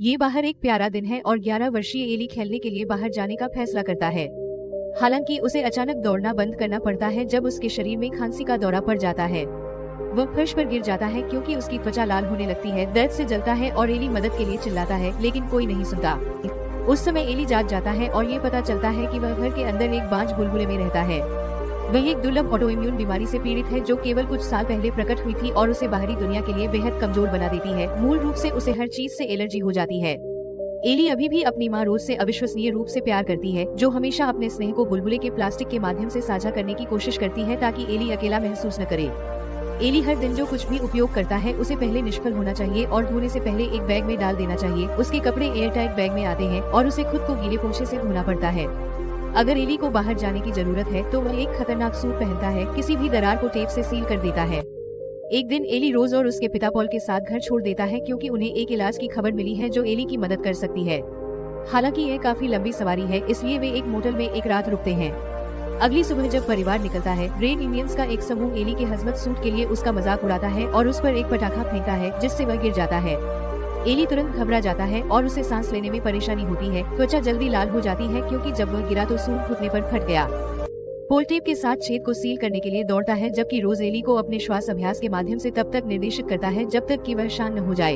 ये बाहर एक प्यारा दिन है और 11 वर्षीय एली खेलने के लिए बाहर जाने का फैसला करता है। हालांकि उसे अचानक दौड़ना बंद करना पड़ता है जब उसके शरीर में खांसी का दौरा पड़ जाता है। वह फर्श पर गिर जाता है क्योंकि उसकी त्वचा लाल होने लगती है, दर्द से जलता है और एली मदद के लिए चिल्लाता है, लेकिन कोई नहीं सुनता। उस समय एली जाग जाता है और ये पता चलता है कि वह घर के अंदर एक बांझ बुलबुले में रहता है। वह एक दुर्लभ ऑटोइम्यून बीमारी से पीड़ित है जो केवल कुछ साल पहले प्रकट हुई थी और उसे बाहरी दुनिया के लिए बेहद कमजोर बना देती है। मूल रूप से उसे हर चीज से एलर्जी हो जाती है। एली अभी भी अपनी माँ रोज से अविश्वसनीय रूप से प्यार करती है, जो हमेशा अपने स्नेह को बुलबुले के प्लास्टिक के माध्यम से साझा करने की कोशिश करती है ताकि एली अकेला महसूस न करे। एली हर दिन जो कुछ भी उपयोग करता है उसे पहले निष्फल होना चाहिए और धोने से पहले एक बैग में डाल देना चाहिए। उसके कपड़े एयरटाइट बैग में आते हैं और उसे खुद को गीले पोछे से धोना पड़ता है। अगर एली को बाहर जाने की जरूरत है तो वह एक खतरनाक सूट पहनता है, किसी भी दरार को टेप से सील कर देता है। एक दिन एली रोज और उसके पिता पॉल के साथ घर छोड़ देता है क्योंकि उन्हें एक इलाज की खबर मिली है जो एली की मदद कर सकती है। हालांकि यह काफी लंबी सवारी है, इसलिए वे एक मोटल में एक रात रुकते हैं। अगली सुबह जब परिवार निकलता है, रेड इंडियंस का एक समूह एली के हजमत सूट के लिए उसका मजाक उड़ाता है और उस पर एक पटाखा फेंकता है जिससे वह गिर जाता है। एली तुरंत घबरा जाता है और उसे सांस लेने में परेशानी होती है। त्वचा जल्दी लाल हो जाती है क्योंकि जब वह गिरा तो सूट घुटने पर फट गया। पोल टेप के साथ छेद को सील करने के लिए दौड़ता है, जबकि रोज एली को अपने श्वास अभ्यास के माध्यम से तब तक निर्देशित करता है जब तक कि वह शांत न हो जाए।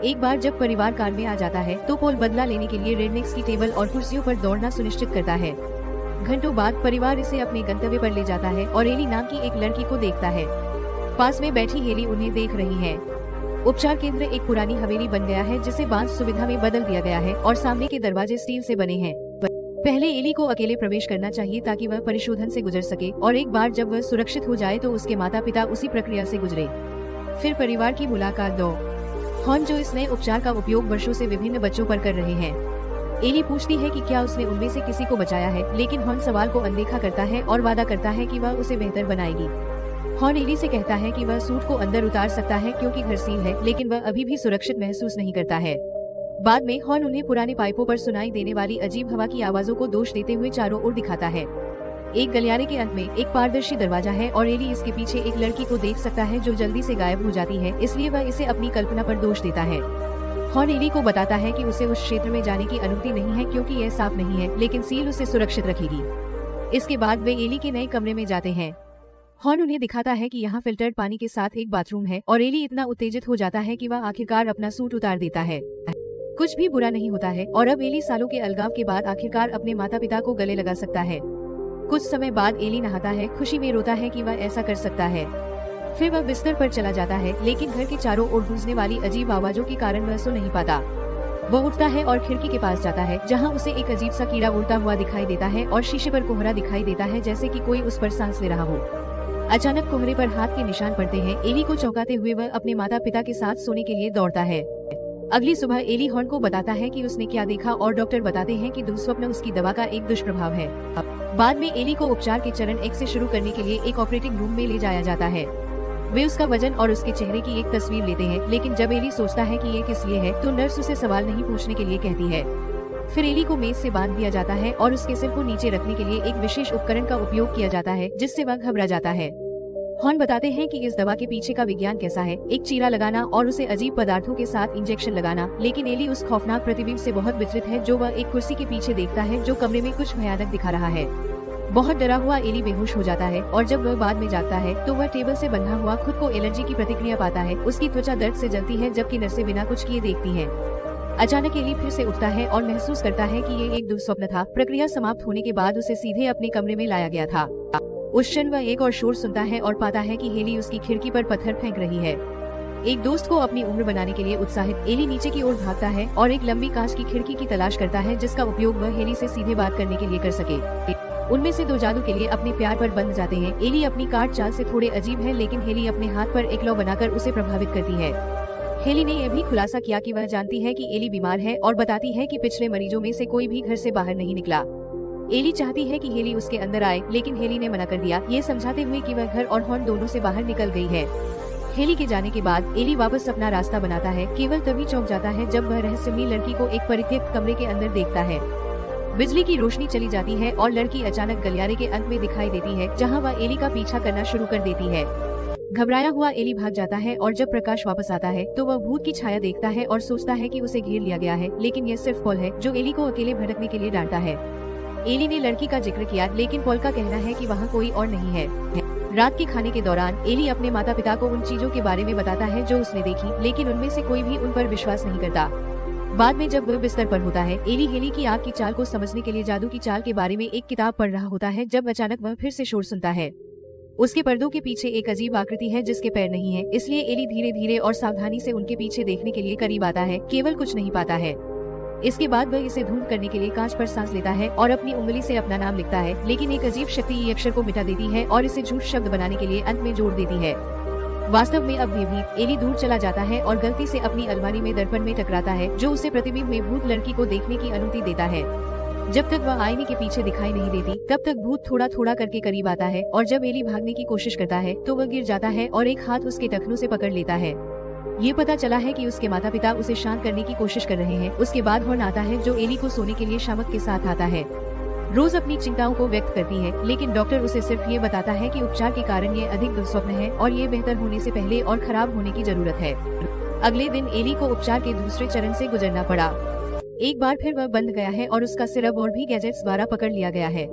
एक बार जब परिवार कार में आ जाता है तो पोल बदला लेने के लिए रेडनेक्स की टेबल और कुर्सियों पर दौड़ना सुनिश्चित करता है। घंटों बाद परिवार इसे अपने गंतव्य पर ले जाता है और एली नाम की एक लड़की को देखता है। पास में बैठी हेली उन्हें देख रही है। उपचार केंद्र एक पुरानी हवेली बन गया है जिसे बांस सुविधा में बदल दिया गया है और सामने के दरवाजे स्टील से बने हैं। पहले एली को अकेले प्रवेश करना चाहिए ताकि वह परिशोधन से गुजर सके और एक बार जब वह सुरक्षित हो जाए तो उसके माता पिता उसी प्रक्रिया से गुजरे। फिर परिवार की मुलाकात दो। हॉर्न जो इस नए उपचार का उपयोग वर्षों से विभिन्न बच्चों पर कर रहे हैं। एली पूछती है कि क्या उसने उनमें से किसी को बचाया है, लेकिन हॉर्न सवाल को अनदेखा करता है और वादा करता है कि वह उसे बेहतर बनाएगी। हॉर्न एली से कहता है कि वह सूट को अंदर उतार सकता है क्योंकि घर सील है, लेकिन वह अभी भी सुरक्षित महसूस नहीं करता है। बाद में हॉर्न उन्हें पुराने पाइपों पर सुनाई देने वाली अजीब हवा की आवाजों को दोष देते हुए चारों ओर दिखाता है। एक गलियारे के अंत में एक पारदर्शी दरवाजा है और एली इसके पीछे एक लड़की को देख सकता है जो जल्दी से गायब हो जाती है, इसलिए वह इसे अपनी कल्पना पर दोष देता है। हॉर्न एली को बताता है कि उसे उस क्षेत्र में जाने की अनुमति नहीं है क्योंकि यह साफ नहीं है, लेकिन सील उसे सुरक्षित रखेगी। इसके बाद वे एली के नए कमरे में जाते हैं। हॉर्न उन्हें दिखाता है कि यहाँ फिल्टर्ड पानी के साथ एक बाथरूम है और एली इतना उत्तेजित हो जाता है कि वह आखिरकार अपना सूट उतार देता है। कुछ भी बुरा नहीं होता है और अब एली सालों के अलगाव के बाद आखिरकार अपने माता पिता को गले लगा सकता है। कुछ समय बाद एली नहाता है, खुशी में रोता है कि वह ऐसा कर सकता है। फिर वह बिस्तर पर चला जाता है, लेकिन घर के चारों ओर गूंजने वाली अजीब आवाजों के कारण वह सो नहीं पाता। वह उठता है और खिड़की के पास जाता है, जहां उसे एक अजीब सा कीड़ा उड़ता हुआ दिखाई देता है और शीशे पर कोहरा दिखाई देता है जैसे कि कोई उस पर सांस ले रहा हो। अचानक कोहरे पर हाथ के निशान पड़ते हैं। एली को चौंकाते हुए वह अपने माता पिता के साथ सोने के लिए दौड़ता है। अगली सुबह एली हॉर्न को बताता है कि उसने क्या देखा और डॉक्टर बताते हैं कि दुःस्वप्न उसकी दवा का एक दुष्प्रभाव है। बाद में एली को उपचार के चरण 1 से शुरू करने के लिए एक ऑपरेटिंग रूम में ले जाया जाता है। वे उसका वजन और उसके चेहरे की एक तस्वीर लेते हैं, लेकिन जब एली सोचता है कि ये किस लिए है तो नर्स उसे सवाल नहीं पूछने के लिए कहती है। फिर एली को मेज से बांध दिया जाता है और उसके सिर को नीचे रखने के लिए एक विशेष उपकरण का उपयोग किया जाता है जिससे वह घबरा जाता है। हॉर्न बताते हैं कि इस दवा के पीछे का विज्ञान कैसा है, एक चीरा लगाना और उसे अजीब पदार्थों के साथ इंजेक्शन लगाना, लेकिन एली उस खौफनाक प्रतिबिंब से बहुत विचलित है जो वह एक कुर्सी के पीछे देखता है जो कमरे में कुछ भयानक दिखा रहा है। बहुत डरा हुआ एली बेहोश हो जाता है और जब वह बाद में जागता है तो वह टेबल से बंधा हुआ खुद को एलर्जी की प्रतिक्रिया पाता है। उसकी त्वचा दर्द से जलती है जबकि नर्सें बिना कुछ किए देखती हैं। अचानक एली फिर से उठता है और महसूस करता है कि ये एक दुःस्वप्न था। प्रक्रिया समाप्त होने के बाद उसे सीधे अपने कमरे में लाया गया था। उस क्षण वह एक और शोर सुनता है और पाता है कि हेली उसकी खिड़की पर पत्थर फेंक रही है। एक दोस्त को अपनी उम्र बनाने के लिए उत्साहित एली नीचे की ओर भागता है और एक लंबी कांच की खिड़की की तलाश करता है जिसका उपयोग वह हेली से सीधे बात करने के लिए कर सके। उनमें से 2 जादू के लिए अपने प्यार पर बंध जाते हैं। एली अपनी काट चाल से थोड़े अजीब है, लेकिन हेली अपने हाथ पर एक लौ बनाकर उसे प्रभावित करती है। हेली ने यह भी खुलासा किया कि वह जानती है कि एली बीमार है और बताती है कि पिछले मरीजों में से कोई भी घर से बाहर नहीं निकला। एली चाहती है कि हेली उसके अंदर आए, लेकिन हेली ने मना कर दिया, ये समझाते हुए कि वह घर और हॉर्न दोनों से बाहर निकल गई है। हेली के जाने के बाद एली वापस अपना रास्ता बनाता है, केवल तभी चौंक जाता है जब वह रहस्यमयी लड़की को एक परित्यक्त कमरे के अंदर देखता है। बिजली की रोशनी चली जाती है और लड़की अचानक गलियारे के अंत में दिखाई देती है, जहाँ वह एली का पीछा करना शुरू कर देती है। घबराया हुआ एली भाग जाता है और जब प्रकाश वापस आता है तो वह भूत की छाया देखता है और सोचता है कि उसे घेर लिया गया है, लेकिन यह सिर्फ पॉल है जो एली को अकेले भटकने के लिए डांटता है। एली ने लड़की का जिक्र किया, लेकिन पॉल का कहना है कि वहाँ कोई और नहीं है। रात के खाने के दौरान एली अपने माता पिता को उन चीजों के बारे में बताता है जो उसने देखी, लेकिन उनमें से कोई भी उन पर विश्वास नहीं करता। बाद में जब वह बिस्तर पर होता है, एली हेली की आग की चाल को समझने के लिए जादू की चाल के बारे में एक किताब पढ़ रहा होता है जब अचानक वह फिर से शोर सुनता है। उसके पर्दों के पीछे एक अजीब आकृति है जिसके पैर नहीं है, इसलिए एली धीरे धीरे और सावधानी से उनके पीछे देखने के लिए करीब आता है, केवल कुछ नहीं पाता है। इसके बाद वह इसे ढूंढ करने के लिए कांच पर सांस लेता है और अपनी उंगली से अपना नाम लिखता है, लेकिन एक अजीब शक्ति ये अक्षर को मिटा देती है और इसे झूठ शब्द बनाने के लिए अंत में जोड़ देती है। वास्तव में अब भी एली दूर चला जाता है और गलती से अपनी अलमारी में दर्पण में टकराता है जो उसे प्रतिबिंब में भूत लड़की को देखने की अनुमति देता है। जब तक वह आईने के पीछे दिखाई नहीं देती तब तक भूत थोड़ा थोड़ा करके करीब आता है और जब एली भागने की कोशिश करता है तो वह गिर जाता है और एक हाथ उसके टखनों से पकड़ लेता है। ये पता चला है कि उसके माता पिता उसे शांत करने की कोशिश कर रहे हैं। उसके बाद हॉर्न आता है जो एली को सोने के लिए शामक के साथ आता है। रोज अपनी चिंताओं को व्यक्त करती है, लेकिन डॉक्टर उसे सिर्फ ये बताता है कि उपचार के कारण ये अधिक दुस्वप्न है और ये बेहतर होने से पहले और खराब होने की जरूरत है। अगले दिन एली को उपचार के दूसरे चरण से गुजरना पड़ा। एक बार फिर वह बंद गया है और उसका सिर अब और भी गैजेट्स द्वारा पकड़ लिया गया है।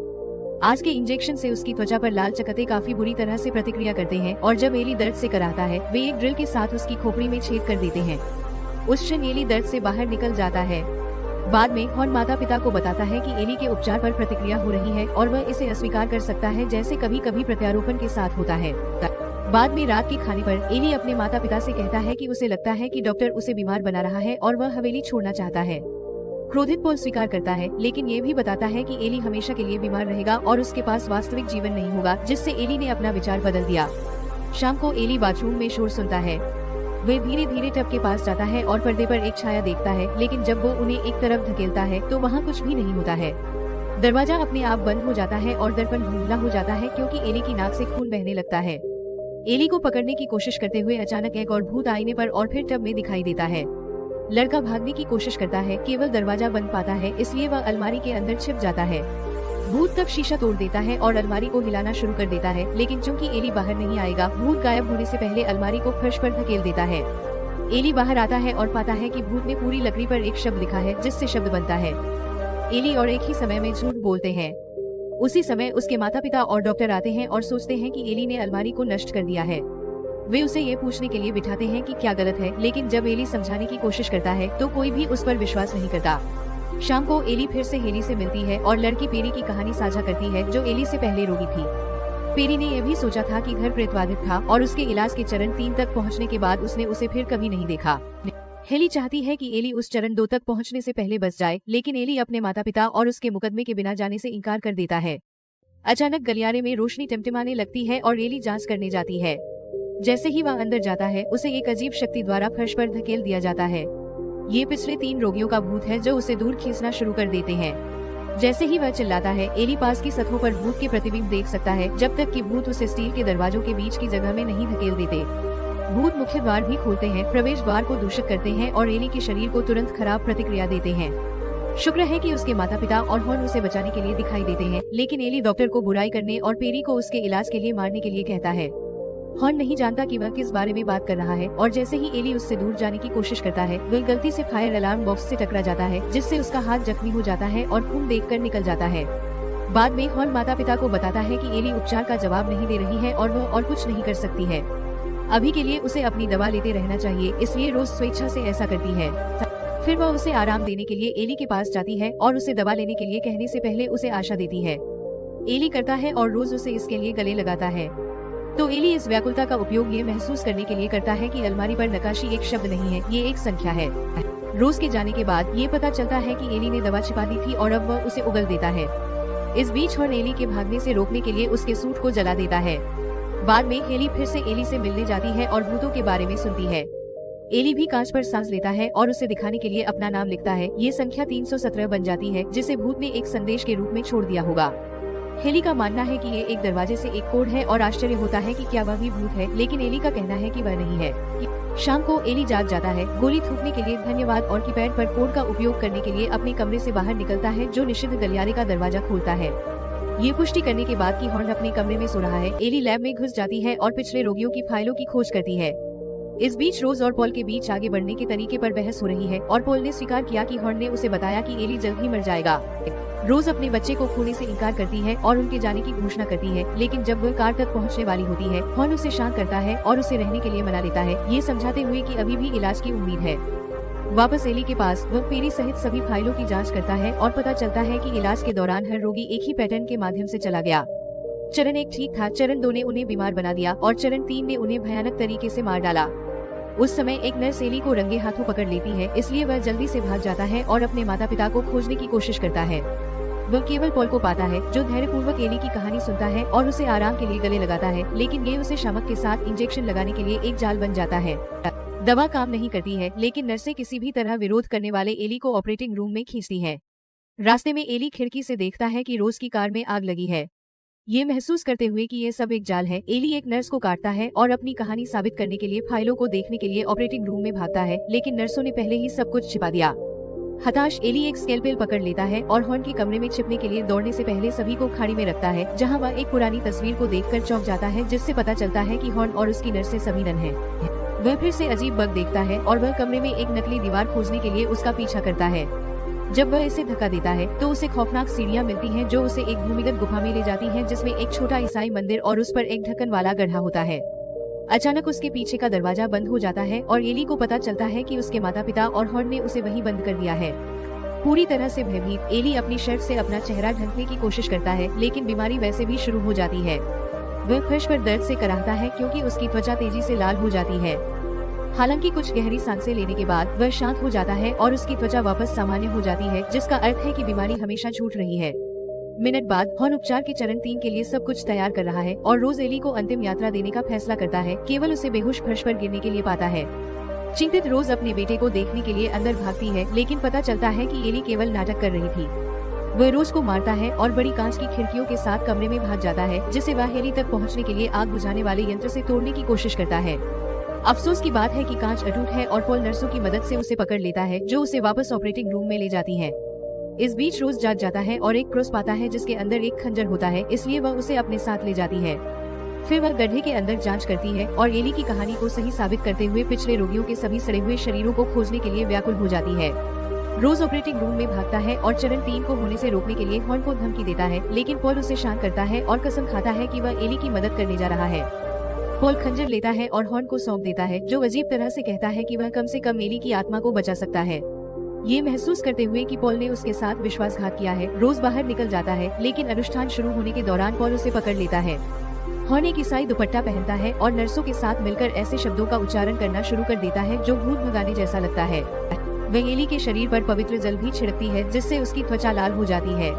आज के इंजेक्शन से उसकी त्वचा पर लाल चकत्ते काफी बुरी तरह से प्रतिक्रिया करते हैं और जब एली दर्द से कराता है वे एक ड्रिल के साथ उसकी खोपड़ी में छेद कर देते हैं। उस क्षण एली दर्द से बाहर निकल जाता है। बाद में हॉर्न माता पिता को बताता है कि एली के उपचार पर प्रतिक्रिया हो रही है और वह इसे अस्वीकार कर सकता है जैसे कभी कभी प्रत्यारोपण के साथ होता है। बाद में रात के खाने पर एली अपने माता पिता से कहता है कि उसे लगता है कि डॉक्टर उसे बीमार बना रहा है और वह हवेली छोड़ना चाहता है। क्रोधित पॉल स्वीकार करता है, लेकिन ये भी बताता है कि एली हमेशा के लिए बीमार रहेगा और उसके पास वास्तविक जीवन नहीं होगा, जिससे एली ने अपना विचार बदल दिया। शाम को एली बाथरूम में शोर सुनता है। वह धीरे धीरे टब के पास जाता है और पर्दे पर एक छाया देखता है, लेकिन जब वो उन्हें एक तरफ धकेलता है तो वहाँ कुछ भी नहीं होता है। दरवाजा अपने आप बंद हो जाता है और दर्पण धुंधला हो जाता है क्योंकि एली की नाक से खून बहने लगता है। एली को पकड़ने की कोशिश करते हुए अचानक एक और भूत आईने पर और फिर टब में दिखाई देता है। लड़का भागने की कोशिश करता है, केवल दरवाजा बंद पाता है, इसलिए वह अलमारी के अंदर छिप जाता है। भूत तब शीशा तोड़ देता है और अलमारी को हिलाना शुरू कर देता है, लेकिन चूंकि एली बाहर नहीं आएगा, भूत गायब होने से पहले अलमारी को फर्श पर धकेल देता है। एली बाहर आता है और पाता है कि भूत ने पूरी लकड़ी पर एक शब्द लिखा है जिससे शब्द बनता है। एली और एक ही समय में झूठ बोलते हैं। उसी समय उसके माता पिता और डॉक्टर आते हैं और सोचते हैं कि एली ने अलमारी को नष्ट कर दिया है। वे उसे ये पूछने के लिए बिठाते हैं कि क्या गलत है, लेकिन जब एली समझाने की कोशिश करता है तो कोई भी उस पर विश्वास नहीं करता। शाम को एली फिर से हेली से मिलती है और लड़की पेरी की कहानी साझा करती है जो एली से पहले रोगी थी। पेरी ने यह भी सोचा था कि घर प्रेतवादित था और उसके इलाज के चरण 3 तक पहुंचने के बाद उसने उसे फिर कभी नहीं देखा। हेली चाहती है कि एली उस चरण 2 तक पहुंचने से पहले बच जाए, लेकिन एली अपने माता पिता और उसके मुकदमे के बिना जाने से इनकार कर देता है। अचानक गलियारे में रोशनी टिमटिमाने लगती है और एली जांच करने जाती है। जैसे ही वह अंदर जाता है उसे एक अजीब शक्ति द्वारा फर्श पर धकेल दिया जाता है। ये पिछले 3 रोगियों का भूत है जो उसे दूर खींचना शुरू कर देते हैं। जैसे ही वह चिल्लाता है, एली पास की सतहों पर भूत के प्रतिबिंब देख सकता है, जब तक कि भूत उसे स्टील के दरवाजों के बीच की जगह में नहीं धकेल देते। भूत मुख्य द्वार भी खोलते हैं, प्रवेश द्वार को दूषित करते हैं और एली के शरीर को तुरंत खराब प्रतिक्रिया देते हैं। शुक्र है कि उसके माता पिता और हॉर्न उसे बचाने के लिए दिखाई देते हैं, लेकिन एली डॉक्टर को बुराई करने और पेरी को उसके इलाज के लिए मारने के लिए कहता है। हॉर्न नहीं जानता कि वह किस बारे में बात कर रहा है और जैसे ही एली उससे दूर जाने की कोशिश करता है, वह गलती से फायर अलार्म बॉक्स से टकरा जाता है, जिससे उसका हाथ जख्मी हो जाता है और खून देखकर निकल जाता है। बाद में हॉर्न माता पिता को बताता है कि एली उपचार का जवाब नहीं दे रही है और वह और कुछ नहीं कर सकती है। अभी के लिए उसे अपनी दवा लेते रहना चाहिए, इसलिए रोज स्वेच्छा से ऐसा करती है। फिर वह उसे आराम देने के लिए एली के पास जाती है और उसे दवा लेने के लिए कहने से पहले उसे आशा देती है। एली करता है और रोज उसे इसके लिए गले लगाता है। तो एली इस व्याकुलता का उपयोग ये महसूस करने के लिए करता है कि अलमारी पर नकाशी एक शब्द नहीं है, ये एक संख्या है। रोज के जाने के बाद ये पता चलता है कि एली ने दवा छिपा दी थी और अब वह उसे उगल देता है। इस बीच हॉर्न एली के भागने से रोकने के लिए उसके सूट को जला देता है। बाद में हेली फिर से एली से मिलने जाती है और भूतों के बारे में सुनती है। एली भी कांच पर सांस लेता है और उसे दिखाने के लिए अपना नाम लिखता है। ये संख्या 317 बन जाती है, जिसे भूत ने एक संदेश के रूप में छोड़ दिया होगा। हेली का मानना है कि ये एक दरवाजे से एक कोड है और आश्चर्य होता है कि क्या वह भी भूत है, लेकिन एली का कहना है कि वह नहीं है। शाम को एली जाग जाता है, गोली थूकने के लिए धन्यवाद और कीपैड पर कोड का उपयोग करने के लिए अपने कमरे से बाहर निकलता है जो निषिद्ध गलियारे का दरवाजा खोलता है। ये पुष्टि करने के बाद कि हॉर्न अपने कमरे में सो रहा है, एली लैब में घुस जाती है और पिछले रोगियों की फाइलों की खोज करती है। इस बीच रोज और पॉल के बीच आगे बढ़ने के तरीके पर बहस हो रही है और पॉल ने स्वीकार किया कि हॉर्न ने उसे बताया कि एली जल्द ही मर जाएगा। रोज अपने बच्चे को खोने से इनकार करती है और उनके जाने की घोषणा करती है, लेकिन जब वह कार तक पहुंचने वाली होती है, हॉर्न उसे शांत करता है और उसे रहने के लिए मना लेता है, ये समझाते हुए कि अभी भी इलाज की उम्मीद है। वापस एली के पास वह पेरी सहित सभी फाइलों की जांच करता है और पता चलता है कि इलाज के दौरान हर रोगी एक ही पैटर्न के माध्यम से चला गया। चरण 1 ठीक था, चरण 2 ने उन्हें बीमार बना दिया और चरण 3 ने उन्हें भयानक तरीके से मार डाला। उस समय एक नर्स एली को रंगे हाथों पकड़ लेती है, इसलिए वह जल्दी से भाग जाता है और अपने माता पिता को खोजने की कोशिश करता है। वह केवल पॉल को पाता है, जो धैर्यपूर्वक एली की कहानी सुनता है और उसे आराम के लिए गले लगाता है, लेकिन ये उसे शामक के साथ इंजेक्शन लगाने के लिए एक जाल बन जाता है। दवा काम नहीं करती है, लेकिन नर्सें किसी भी तरह विरोध करने वाले एली को ऑपरेटिंग रूम में खींचती हैं। रास्ते में एली खिड़की से देखता है कि रोज की कार में आग लगी है। ये महसूस करते हुए कि ये सब एक जाल है, एली एक नर्स को काटता है और अपनी कहानी साबित करने के लिए फाइलों को देखने के लिए ऑपरेटिंग रूम में भागता है, लेकिन नर्सों ने पहले ही सब कुछ छिपा दिया। हताश एली एक स्केलपेल पकड़ लेता है और हॉर्न के कमरे में छिपने के लिए दौड़ने से पहले सभी को खाड़ी में रखता है, जहां वह एक पुरानी तस्वीर को देखकर चौंक जाता है, जिससे पता चलता है कि हॉर्न और उसकी नर्सें सभी नन हैं। वह फिर से अजीब बग देखता है और वह कमरे में एक नकली दीवार खोजने के लिए उसका पीछा करता है। जब वह इसे धक्का देता है तो उसे खौफनाक सीढ़ियां मिलती हैं, जो उसे एक भूमिगत गुफा में ले जाती हैं, जिसमें एक छोटा ईसाई मंदिर और उस पर एक ढक्कन वाला गड्ढा होता है। अचानक उसके पीछे का दरवाजा बंद हो जाता है और एली को पता चलता है कि उसके माता पिता और हॉर्न ने उसे वहीं बंद कर दिया है। पूरी तरह से भयभीत एली अपनी शर्ट से अपना चेहरा ढकने की कोशिश करता है, लेकिन बीमारी वैसे भी शुरू हो जाती है। वह फर्श पर दर्द से कराहता है क्योंकि उसकी त्वचा तेजी से लाल हो जाती है। हालांकि कुछ गहरी सांसें लेने के बाद वह शांत हो जाता है और उसकी त्वचा वापस सामान्य हो जाती है, जिसका अर्थ है कि बीमारी हमेशा छूट रही है। मिनट बाद हॉर्न उपचार के चरण 3 के लिए सब कुछ तैयार कर रहा है और रोज एली को अंतिम यात्रा देने का फैसला करता है, केवल उसे बेहोश फर्श पर गिरने के लिए पाता है। चिंतित रोज अपने बेटे को देखने के लिए अंदर भागती है, लेकिन पता चलता है कि एली केवल नाटक कर रही थी। वह रोज को मारता है और बड़ी कांच की खिड़कियों के साथ कमरे में भाग जाता है, जिसे वह एली तक पहुंचने के लिए आग बुझाने वाले यंत्र से तोड़ने की कोशिश करता है। अफसोस की बात है कि कांच अटूट है और पॉल नर्सों की मदद से उसे पकड़ लेता है, जो उसे वापस ऑपरेटिंग रूम में ले जाती है। इस बीच रोज जाग जाता है और एक क्रॉस पाता है जिसके अंदर एक खंजर होता है, इसलिए वह उसे अपने साथ ले जाती है। फिर वह गड्ढे के अंदर जांच करती है और एली की कहानी को सही साबित करते हुए पिछले रोगियों के सभी सड़े हुए शरीरों को खोजने के लिए व्याकुल हो जाती है। रोज ऑपरेटिंग रूम में भागता है और चरण 3 को होने से रोकने के लिए हॉर्न को धमकी देता है, लेकिन पॉल उसे शांत करता है और कसम खाता है कि वह एली की मदद करने जा रहा है। पॉल खंजर लेता है और हॉर्न को सौंप देता है, जो अजीब तरह से कहता है कि वह कम से कम एली की आत्मा को बचा सकता है। ये महसूस करते हुए कि पॉल ने उसके साथ विश्वासघात किया है, रोज बाहर निकल जाता है, लेकिन अनुष्ठान शुरू होने के दौरान पॉल उसे पकड़ लेता है। हॉर्न एक ईसाई दुपट्टा पहनता है और नर्सों के साथ मिलकर ऐसे शब्दों का उच्चारण करना शुरू कर देता है जो भूत भगाने जैसा लगता है। वह एली के शरीर पर पवित्र जल भी छिड़कती है, जिससे उसकी त्वचा लाल हो जाती है।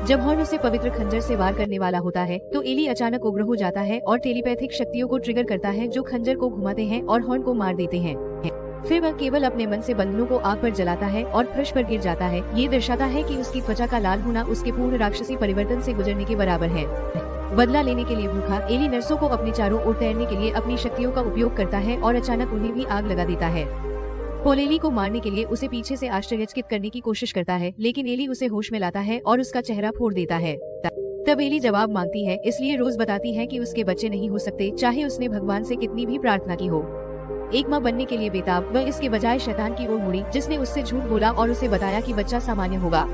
जब हॉर्न उसे पवित्र खंजर से वार करने वाला होता है तो एली अचानक उग्र हो जाता है और टेलीपैथिक शक्तियों को ट्रिगर करता है, जो खंजर को घुमाते हैं और हॉर्न को मार देते हैं। फिर वह केवल अपने मन से बंधनों को आग पर जलाता है और फर्श पर गिर जाता है। ये दर्शाता है कि उसकी त्वचा का लाल होना उसके पूर्ण राक्षसी परिवर्तन से गुजरने के बराबर है। बदला लेने के लिए भूखा एली नर्सों को अपने चारों ओर तैरने के लिए अपनी शक्तियों का उपयोग करता है और अचानक उन्हें भी आग लगा देता है। पॉल एली को मारने के लिए उसे पीछे से आश्चर्यचकित करने की कोशिश करता है, लेकिन एली उसे होश में लाता है और उसका चेहरा फोड़ देता है। तब एली जवाब मांगती है, इसलिए रोज बताती है कि उसके बच्चे नहीं हो सकते, चाहे उसने भगवान से कितनी भी प्रार्थना की हो। एक माँ बनने के लिए बेताब वह इसके बजाय शैतान की ओर मुड़ी, जिसने उससे झूठ बोला और उसे बताया कि बच्चा सामान्य होगा।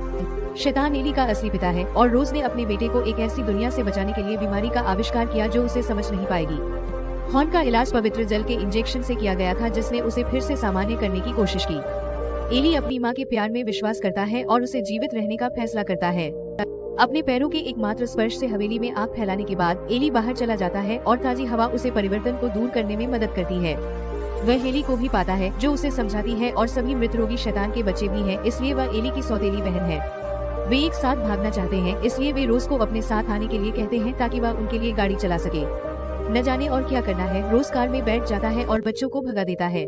शैतान एली का असली पिता है और रोज ने अपने बेटे को एक ऐसी दुनिया से बचाने के लिए बीमारी का आविष्कार किया जो उसे समझ नहीं पाएगी। हॉर्न का इलाज पवित्र जल के इंजेक्शन से किया गया था, जिसने उसे फिर से सामान्य करने की कोशिश की। एली अपनी माँ के प्यार में विश्वास करता है और उसे जीवित रहने का फैसला करता है। अपने पैरों के एकमात्र स्पर्श से हवेली में आग फैलाने के बाद एली बाहर चला जाता है और ताजी हवा उसे परिवर्तन को दूर करने में मदद करती है। वह एली को भी पाता है, जो उसे समझाती है और सभी मृत रोगी शैतान के बच्चे भी हैं, इसलिए वह एली की सौतेली बहन है। वे एक साथ भागना चाहते हैं, इसलिए वे रोज को अपने साथ आने के लिए कहते हैं ताकि वह उनके लिए गाड़ी चला सके। न जाने और क्या करना है, रोज कार में बैठ जाता है और बच्चों को भगा देता है।